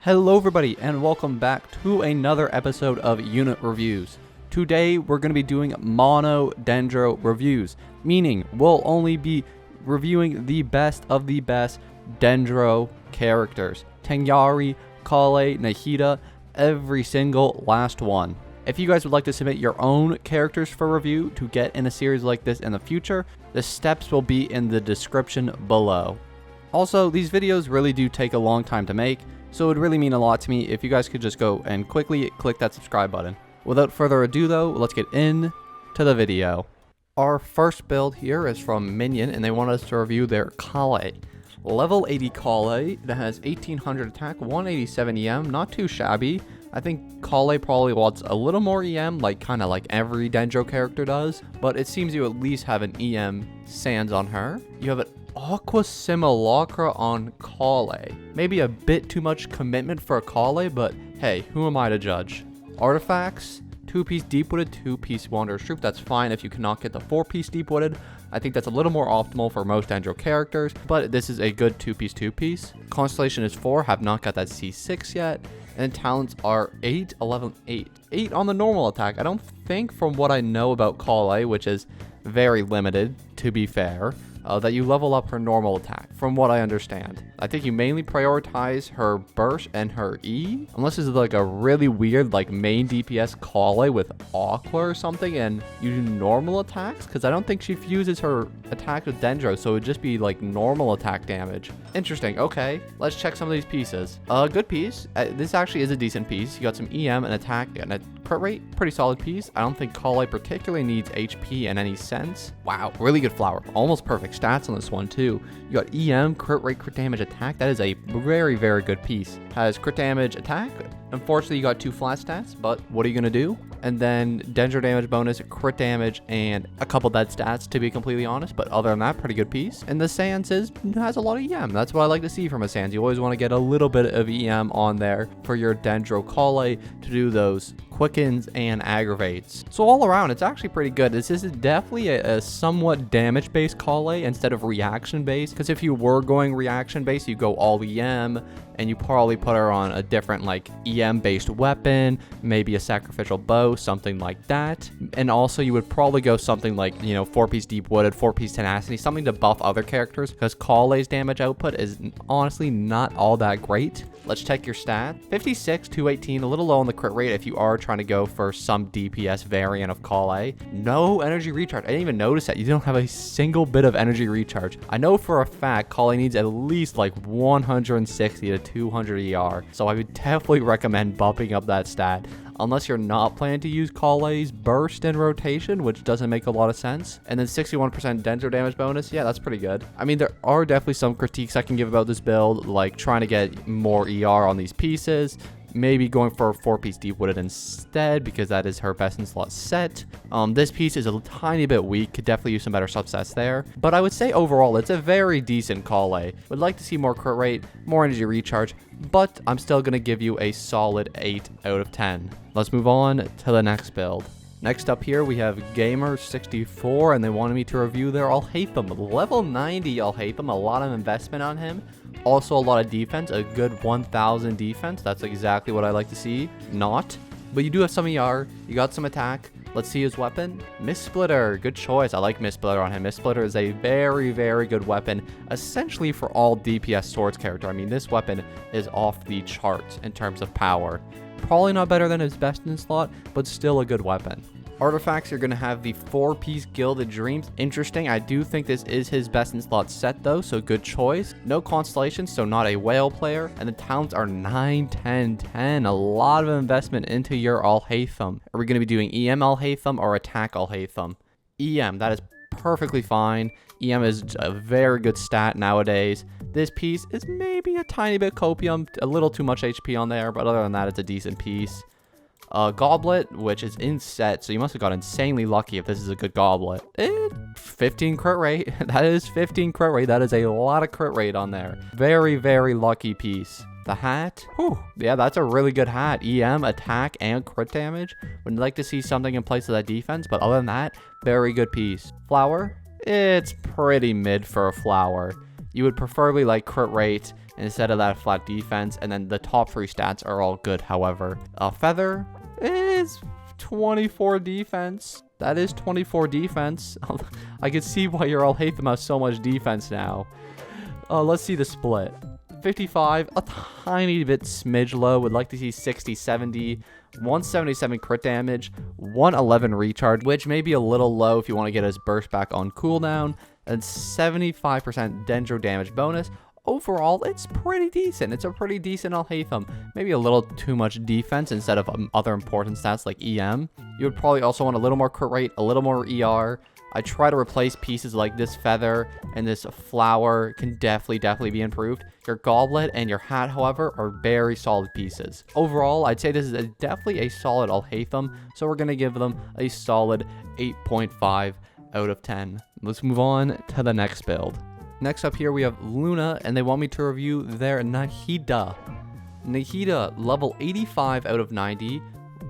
Hello everybody and welcome back to another episode of Unit Reviews. Today we're going to be doing mono dendro reviews, meaning we'll only be reviewing the best of the best dendro characters. Tangyari, Kale, Nikita, every single last one. If you guys would like to submit your own characters for review to get in a series like this in the future, the steps will be in the description below. Also, these videos really do take a long time to make, so it would really mean a lot to me if you guys could just go and quickly click that subscribe button. Without further ado though, let's get into the video. Our first build here is from Minion, and they want us to review their Kale. Level 80 Kale that has 1800 attack, 187 EM, not too shabby. I think Kale probably wants a little more EM, kind of like every dendro character does, but it seems you at least have an EM sans on her. You have an Aqua Simulacra on Kale. Maybe a bit too much commitment for a Kale, but hey, who am I to judge? Artifacts, 2-piece deep-wooded, 2-piece Wanderer's Troop. That's fine if you cannot get the 4-piece deep-wooded. I think that's a little more optimal for most dendro characters, but this is a good 2-piece. Constellation is 4, have not got that C6 yet. And talents are 8, 11, 8. 8 on the normal attack. I don't think, from what I know about Kale, which is very limited, to be fair, that you level up her normal attack, from what I understand. I think you mainly prioritize her burst and her E, unless it's like a really weird main DPS Kale with Aqua or something, and you do normal attacks, because I don't think she fuses her attack with dendro, so it would just be normal attack damage. Interesting. Okay, let's check some of these pieces. A good piece. This actually is a decent piece. You got some EM, an attack, and a crit rate. Pretty solid piece. I don't think Kale particularly needs HP in any sense. Wow, really good flower. Almost perfect stats on this one too. You got EM, crit rate, crit damage, attack. That is a very, very good piece. Has crit damage, attack. Unfortunately, you got 2 flat stats, but what are you gonna do? And then dendro damage bonus, crit damage, and a couple dead stats, to be completely honest. But other than that, pretty good piece. And the Sans has a lot of EM. That's what I like to see from a Sans. You always want to get a little bit of EM on there for your dendro Kale to do those quickens and aggravates. So all around, it's actually pretty good. This is definitely a somewhat damage-based Kale instead of reaction-based. Because if you were going reaction-based, you go all EM, and you probably put her on a different EM-based weapon, maybe a sacrificial bow, something like that. And also you would probably go something 4-piece deep-wooded, 4-piece tenacity, something to buff other characters, because Kale's damage output is honestly not all that great. Let's check your stat. 56, 218, a little low on the crit rate if you are trying to go for some DPS variant of Kale. No energy recharge. I didn't even notice that. You don't have a single bit of energy recharge. I know for a fact Kale needs at least 160 to 200 ER, so I would definitely recommend bumping up that stat. Unless you're not planning to use Kale's burst in rotation, which doesn't make a lot of sense. And then 61% dendro damage bonus, yeah, that's pretty good. I mean, there are definitely some critiques I can give about this build, like trying to get more ER on these pieces. Maybe going for a 4-piece deep-wooded instead, because that is her best in slot set. This piece is a tiny bit weak, could definitely use some better subsets there. But I would say overall, it's a very decent Kale. Would like to see more crit rate, more energy recharge, but I'm still going to give you a solid 8 out of 10. Let's move on to the next build. Next up here, we have Gamer64, and they wanted me to review their Alhaitham. Level 90 Alhaitham, a lot of investment on him. Also a lot of defense, a good 1000 defense. That's exactly what I like to see. Not. But you do have some ER, you got some attack. Let's see his weapon. Mist Splitter, good choice. I like Mist Splitter on him. Mist Splitter is a very, very good weapon, essentially for all DPS swords character. I mean, this weapon is off the charts in terms of power. Probably not better than his best in slot, but still a good weapon. Artifacts, you're going to have the 4-piece Gilded Dreams. Interesting. I do think this is his best in slot set though, so good choice. No constellations, so not a whale player. And the talents are 9, 10, 10. A lot of investment into your Alhaitham. Are we going to be doing EM Alhaitham or attack Alhaitham? EM, that is perfectly fine. EM is a very good stat nowadays. This piece is maybe a tiny bit copium, a little too much HP on there, but other than that, it's a decent piece. Goblet, which is in set, so you must have got insanely lucky if this is a good goblet. 15 crit rate. That is 15 crit rate. That is a lot of crit rate on there. Very, very lucky piece. The hat, whew, yeah, that's a really good hat. EM, attack, and crit damage. Would like to see something in place of that defense, but other than that, very good piece. Flower, it's pretty mid for a flower. You would preferably like crit rate instead of that flat defense. And then the top 3 stats are all good, however. Feather is 24 defense. That is 24 defense. I can see why your Alhaitham has so much defense now. Let's see the split. 55, a tiny bit smidge low. Would like to see 60, 70, 177 crit damage, 111 recharge, which may be a little low if you want to get his burst back on cooldown, and 75% dendro damage bonus. Overall, it's pretty decent. It's a pretty decent Alhaitham. Maybe a little too much defense instead of other important stats like EM. You would probably also want a little more crit rate, a little more ER. I try to replace pieces like this feather and this flower can definitely be improved. Your goblet and your hat, however, are very solid pieces. Overall, I'd say this is definitely a solid Alhaitham, so we're going to give them a solid 8.5 out of 10. Let's move on to the next build. Next up here we have Luna, and they want me to review their Nikita. Nikita, level 85 out of 90,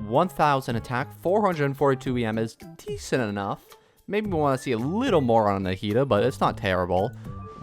1000 attack, 442 EM is decent enough. Maybe we want to see a little more on Nikita, but it's not terrible.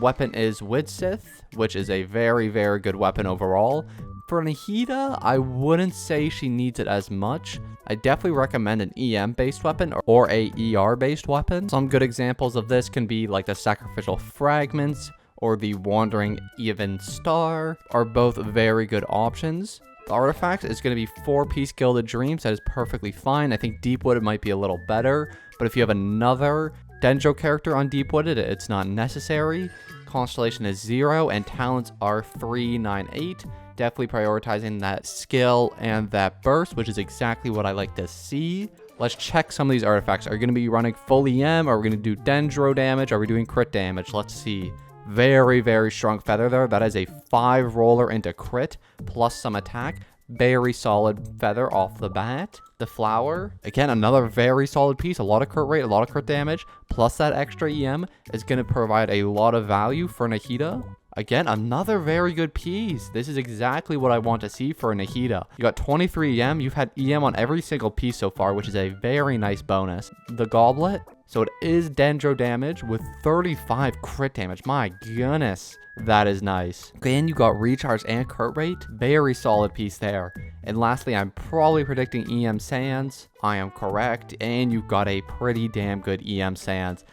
Weapon is Widsith, which is a very good weapon overall. For Nikita, I wouldn't say she needs it as much. I definitely recommend an EM-based weapon or a ER-based weapon. Some good examples of this can be like the Sacrificial Fragments or the Wandering Even Star are both very good options. The artifact is going to be 4-piece Gilded Dreams. That is perfectly fine. I think Deepwooded might be a little better, but if you have another Dendro character on Deepwooded, it's not necessary. Constellation is 0, and talents are 3, 9, 8. Definitely prioritizing that skill and that burst, which is exactly what I like to see. Let's check some of these artifacts. Are we going to be running full EM? Are we going to do Dendro damage? Are we doing crit damage? Let's see. Very strong feather there. That is a 5 roller into crit plus some attack. Very solid feather off the bat. The flower, again, another very solid piece. A lot of crit rate, a lot of crit damage, plus that extra EM is going to provide a lot of value for Nikita. Again, another very good piece. This is exactly what I want to see for Nikita. You got 23 EM. You've had EM on every single piece so far, which is a very nice bonus. The goblet, so it is Dendro damage with 35 crit damage. My goodness, that is nice. And you got recharge and crit rate. Very solid piece there. And lastly, I'm probably predicting EM Sands. I am correct. And you've got a pretty damn good EM Sands.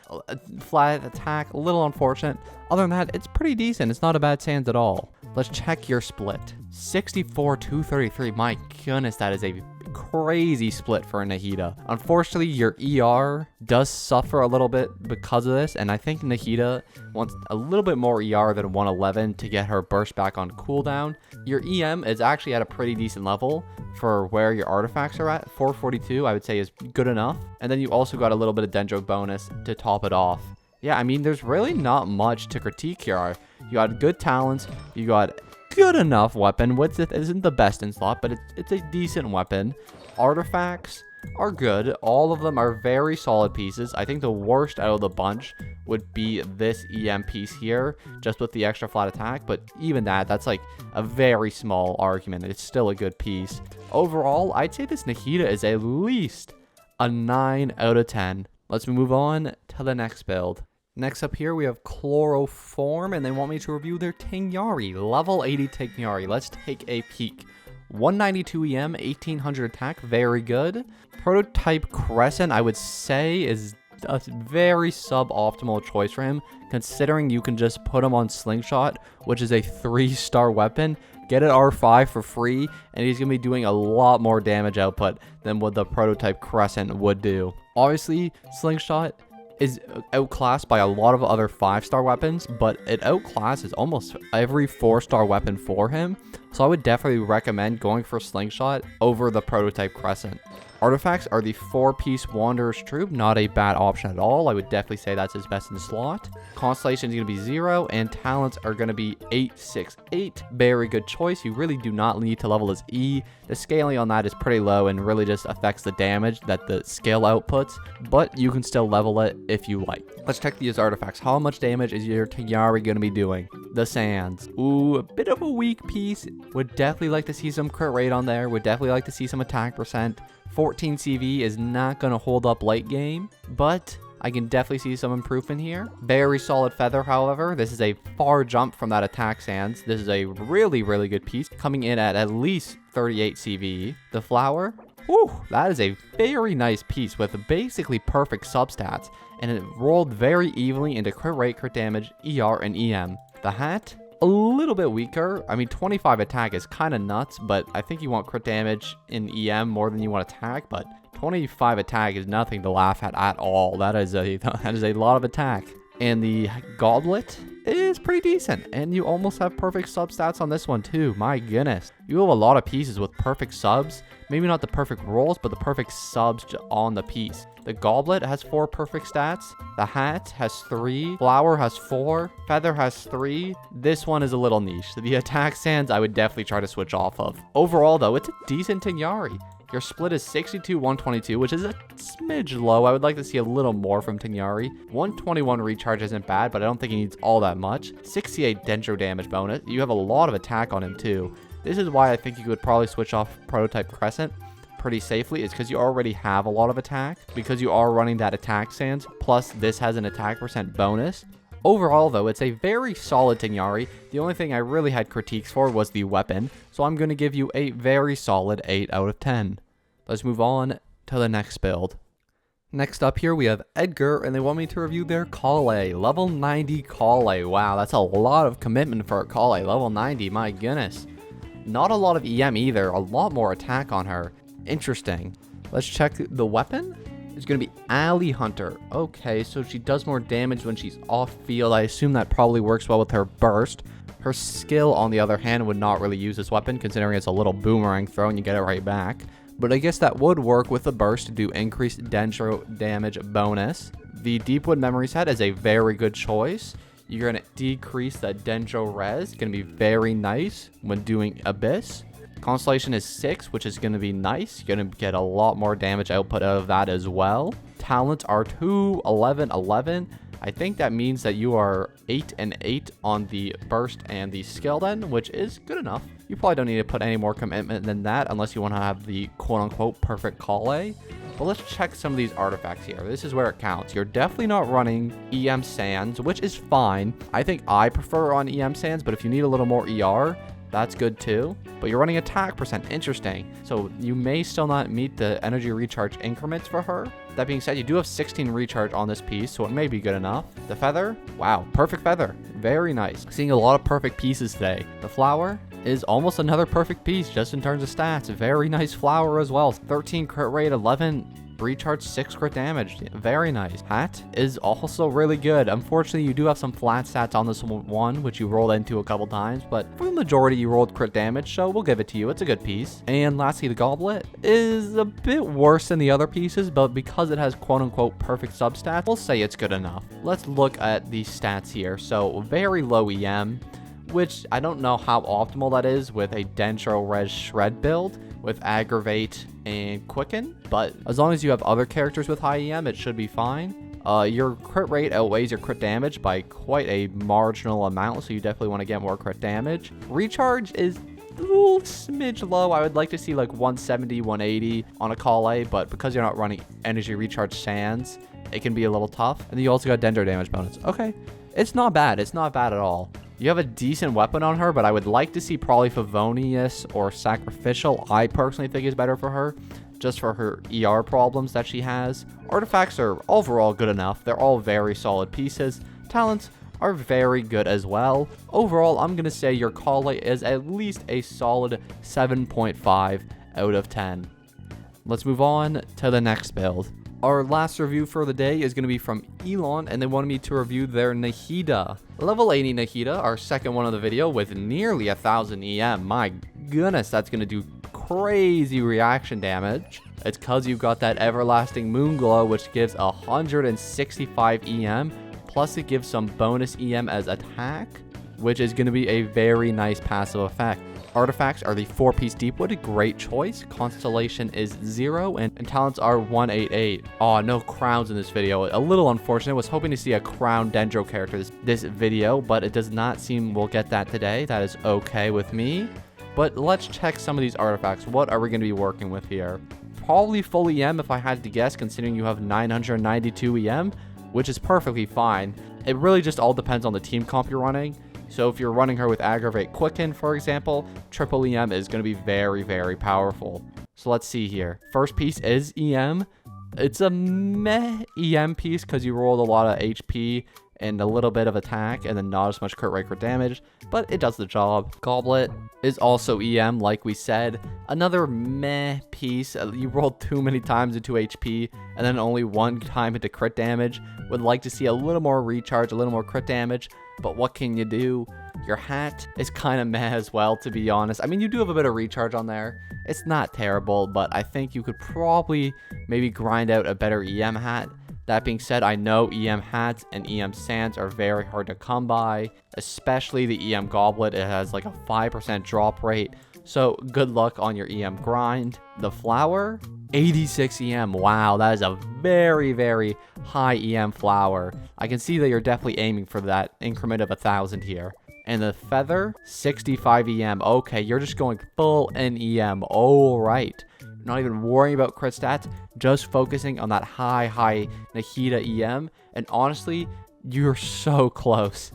Flat attack, a little unfortunate. Other than that, it's pretty decent. It's not a bad Sands at all. Let's check your split. 64, 233. My goodness, that is a crazy split for Nikita. Unfortunately, your ER does suffer a little bit because of this, and I think Nikita wants a little bit more ER than 111 to get her burst back on cooldown. Your EM is actually at a pretty decent level for where your artifacts are at. 442, I would say, is good enough. And then you also got a little bit of Dendro bonus to top it off. Yeah, I mean, there's really not much to critique here. You got good talents, you got good enough weapon. Widsith isn't the best in slot, but it's a decent weapon. Artifacts are good. All of them are very solid pieces. I think the worst out of the bunch would be this EM piece here, just with the extra flat attack. But even that's like a very small argument. It's still a good piece. Overall, I'd say this Nikita is at least a 9 out of 10. Let's move on to the next build. Next up here, we have Chloroform, and they want me to review their Tangyari, level 80 Tangyari. Let's take a peek. 192 EM, 1800 attack, very good. Prototype Crescent, I would say, is a very suboptimal choice for him, considering you can just put him on Slingshot, which is a 3-star weapon. Get it R5 for free, and he's going to be doing a lot more damage output than what the Prototype Crescent would do. Obviously, Slingshot is outclassed by a lot of other 5-star weapons, but it outclasses almost every 4-star weapon for him. So I would definitely recommend going for Slingshot over the Prototype Crescent. Artifacts are the 4-piece Wanderer's Troop, not a bad option at all. I would definitely say that's his best in the slot. Constellation is going to be 0, and talents are going to be 8, 6, 8. Very good choice. You really do not need to level his E. The scaling on that is pretty low and really just affects the damage that the skill outputs, but you can still level it if you like. Let's check these artifacts. How much damage is your Tangyari going to be doing? The Sands. Ooh, a bit of a weak piece. Would definitely like to see some crit rate on there. Would definitely like to see some attack percent. 14 CV is not going to hold up late game, but I can definitely see some improvement here. Very solid feather, however. This is a far jump from that attack sands. This is a really, really good piece, coming in at least 38 CVE. The flower, whew, that is a very nice piece with basically perfect substats, and it rolled very evenly into crit rate, crit damage, ER, and EM. The hat, a little bit weaker. I mean, 25 attack is kind of nuts, but I think you want crit damage in EM more than you want attack, but 25 attack is nothing to laugh at all. That is a lot of attack. And the goblet is pretty decent, and you almost have perfect substats on this one too. My goodness, you have a lot of pieces with perfect subs. Maybe not the perfect rolls, but the perfect subs on the piece. The goblet has 4 perfect stats. The hat has 3. Flower has 4. Feather has 3. This one is a little niche. The attack sands I would definitely try to switch off of. Overall though, it's a decent Tangyari. Your split is 62-122, which is a smidge low. I would like to see a little more from Tangyari. 121 recharge isn't bad, but I don't think he needs all that much. 68 dendro damage bonus. You have a lot of attack on him too. This is why I think you could probably switch off Prototype Crescent pretty safely. It's because you already have a lot of attack, because you are running that attack sands, plus this has an attack percent bonus. Overall, though, it's a very solid Tangyari. The only thing I really had critiques for was the weapon, so I'm going to give you a very solid 8 out of 10. Let's move on to the next build. Next up here, we have Edgar, and they want me to review their Kale. Level 90 Kale. Wow, that's a lot of commitment for a Kale. Level 90, my goodness. Not a lot of EM either, a lot more attack on her. Interesting. Let's check the weapon. It's going to be Alley Hunter. Okay, so she does more damage when she's off field. I assume that probably works well with her burst. Her skill, on the other hand, would not really use this weapon, considering it's a little boomerang throw and you get it right back. But I guess that would work with the burst to do increased dendro damage bonus. The Deepwood Memory Set is a very good choice. You're going to decrease that dendro res. It's going to be very nice when doing Abyss. Constellation is 6, which is going to be nice. You're going to get a lot more damage output out of that as well. Talents are 2, 11, 11. I think that means that you are 8 and 8 on the burst and the skill then, which is good enough. You probably don't need to put any more commitment than that unless you want to have the quote-unquote perfect Kale. But let's check some of these artifacts here. This is where it counts. You're definitely not running EM Sands, which is fine. I think I prefer on EM Sands, but if you need a little more ER, that's good too. But you're running attack percent. Interesting. So you may still not meet the energy recharge increments for her. That being said, you do have 16 recharge on this piece, so it may be good enough. The feather, wow, perfect feather. Very nice. Seeing a lot of perfect pieces today. The flower is almost another perfect piece just in terms of stats. Very nice flower as well. 13 crit rate, 11 recharge, 6 crit damage. Very nice. Hat is also really good. Unfortunately, you do have some flat stats on this one, which you rolled into a couple times, but for the majority, you rolled crit damage, so we'll give it to you. It's a good piece. And lastly, the goblet is a bit worse than the other pieces, but because it has quote-unquote perfect substats, we'll say it's good enough. Let's look at the stats here. So very low EM, which I don't know how optimal that is with a dendro res shred build with aggravate and quicken, but as long as you have other characters with high EM, it should be fine. Your crit rate outweighs your crit damage by quite a marginal amount, so you definitely want to get more crit damage. Recharge is a little smidge low. I would like to see like 170, 180 on a Kale, but because you're not running energy recharge sands, it can be a little tough. And then you also got dendro damage bonus. Okay, it's not bad. It's not bad at all. You have a decent weapon on her, but I would like to see probably Favonius or Sacrificial. I personally think is better for her, just for her ER problems that she has. Artifacts are overall good enough. They're all very solid pieces. Talents are very good as well. Overall, I'm going to say your Kale is at least a solid 7.5 out of 10. Let's move on to the next build. Our last review for the day is going to be from Elon, and they wanted me to review their Nikita. Level 80 Nikita, our second one of the video, with nearly 1,000 EM. My goodness, that's going to do crazy reaction damage. It's because you've got that everlasting moon glow, which gives 165 EM, plus it gives some bonus EM as attack, which is going to be a very nice passive effect. Artifacts are the 4-piece Deepwood, great choice. Constellation is 0, and talents are 188. Oh, no crowns in this video. A little unfortunate. I was hoping to see a crown dendro character this video, but it does not seem we'll get that today. That is okay with me. But let's check some of these artifacts. What are we going to be working with here? Probably full EM if I had to guess, considering you have 992 EM. which is perfectly fine. It really just all depends on the team comp you're running. So if you're running her with Aggravate Quicken, for example, triple EM is going to be very, very powerful. So let's see here. First piece is EM. It's a meh EM piece because you rolled a lot of HP and a little bit of attack and then not as much crit rate or damage, but it does the job. Goblet is also EM, like we said. Another meh piece. You rolled too many times into HP and then only one time into crit damage. Would like to see a little more recharge, a little more crit damage, but what can you do? Your hat is kind of meh as well, to be honest. I mean, you do have a bit of recharge on there. It's not terrible, but I think you could probably maybe grind out a better EM hat. That being said, I know EM hats and EM sands are very hard to come by, especially the EM goblet. It has like a 5% drop rate, so good luck on your EM grind. The flower, 86 EM. Wow, that is a very, very high EM flower. I can see that you're definitely aiming for that increment of 1,000 here. And the feather, 65 EM. Okay, you're just going full in EM. All right. Not even worrying about crit stats, just focusing on that high Nikita EM. And honestly, you're so close.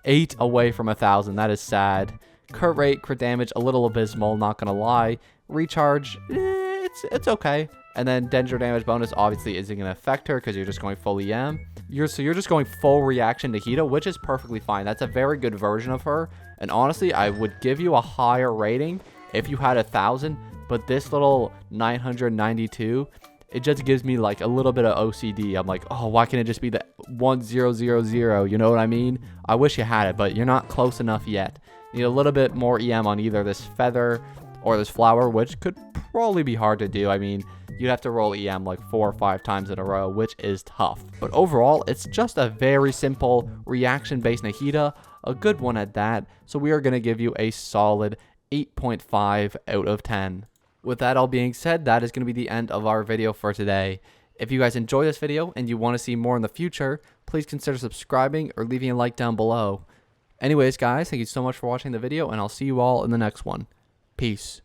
8 away from 1,000. That is sad. Crit rate, crit damage, a little abysmal, not gonna lie. Recharge, it's okay. And then dendro damage bonus obviously isn't gonna affect her because you're just going full EM. You're just going full reaction Nikita, which is perfectly fine. That's a very good version of her. And honestly, I would give you a higher rating if you had 1,000. But this little 992, it just gives me like a little bit of OCD. I'm like, oh, why can't it just be the 1000? You know what I mean? I wish you had it, but you're not close enough yet. You need a little bit more EM on either this feather or this flower, which could probably be hard to do. I mean, you'd have to roll EM like 4 or 5 times in a row, which is tough. But overall, it's just a very simple reaction-based Nikita, a good one at that. So we are going to give you a solid 8.5 out of 10. With that all being said, that is going to be the end of our video for today. If you guys enjoy this video and you want to see more in the future, please consider subscribing or leaving a like down below. Anyways, guys, thank you so much for watching the video, and I'll see you all in the next one. Peace.